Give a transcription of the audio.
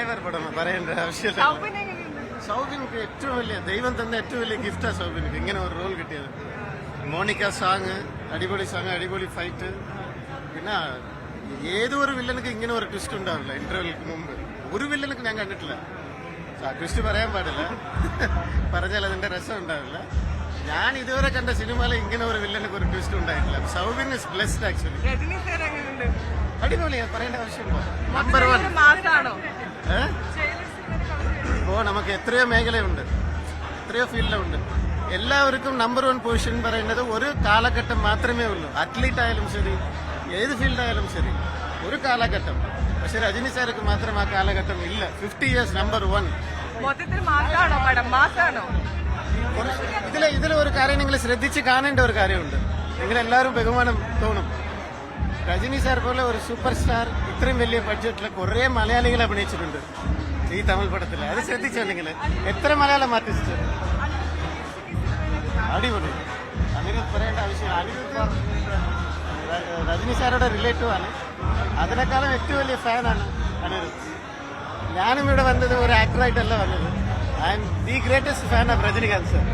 തലൈവർ പടം പറയേണ്ട ആവശ്യമില്ല. സൗബിനിക്ക് ഏറ്റവും വലിയ ദൈവം തന്നെ ഏറ്റവും വലിയ ഗിഫ്റ്റാ സൗബിനിക്ക് ഇങ്ങനെ ഒരു റോൾ കിട്ടിയത്. മോണിക്ക സോങ് അടിപൊളി സോങ്, അടിപൊളി ഫൈറ്റ്. പിന്നെ ഏതോ ഒരു വില്ലനക്ക് ഇങ്ങനെ ഒരു ട്വിസ്റ്റ് ഉണ്ടാവില്ല. ഇന്റർവ്യൂക്ക് മുമ്പ് ഒരു വില്ലനക്ക് ഞാൻ കണ്ടിട്ടില്ല. ആ ട്വിസ്റ്റ് പറയാൻ പാടില്ല, പറഞ്ഞാൽ അതിന്റെ രസം ഉണ്ടാവില്ല. ഞാൻ ഇതുവരെ കണ്ട സിനിമയിൽ ഇങ്ങനെ ഒരു വില്ലനക്ക് ഒരു ട്വിസ്റ്റ് ഉണ്ടായിട്ടില്ല. Soubin is blessed actually. അടിപൊളിയാ, പറയേണ്ട ആവശ്യമില്ല. നമ്പർ 1. ഇപ്പോ നമുക്ക് എത്രയോ മേഖലയുണ്ട്, എത്രയോ ഫീൽഡുണ്ട്. എല്ലാവർക്കും നമ്പർ 1 പൊസിഷൻ പറയുന്നത് ഒരു കാലഘട്ടം മാത്രമേ ഉള്ളൂ. അത്ലീറ്റ് ആയാലും ശരി, ഏത് ഫീൽഡായാലും ശരി, ഒരു കാലഘട്ടം. പക്ഷെ രജനി സാർക്ക് മാത്രം ആ കാലഘട്ടം ഇല്ല. 50 years നമ്പർ 1. ഇതിലൊരു കാര്യം നിങ്ങൾ ശ്രദ്ധിച്ച് കാണേണ്ട ഒരു കാര്യമുണ്ട്. നിങ്ങളെല്ലാവരും ബഹുമാനം തോന്നും. രജനി സാർ പോലെ ഒരു സൂപ്പർ സ്റ്റാർ ഇത്രയും വലിയ ബഡ്ജറ്റിൽ കുറെ മലയാളികൾ അഭിനയിച്ചിട്ടുണ്ട് ഈ തമിഴ് പടത്തിൽ. അത് ശ്രദ്ധിച്ചില്ലെങ്കിൽ എത്ര മലയാളം ആർട്ടിസ്റ്റ്. അടിപൊളി. അനിരുദ്ധ് പറയേണ്ട ആവശ്യമില്ല. അനിരുദ്ധ് രജനി സാറുടെ റിലേറ്റീവ് ആണ്. അതിനേക്കാളും ഏറ്റവും വലിയ ഫാനാണ് അനിരുദ്ധ്. ഞാനും ഇവിടെ വന്നത് ഒരു ആക്ടറായിട്ടല്ല വന്നത്. I M the greatest fan of Rajinikanth sir.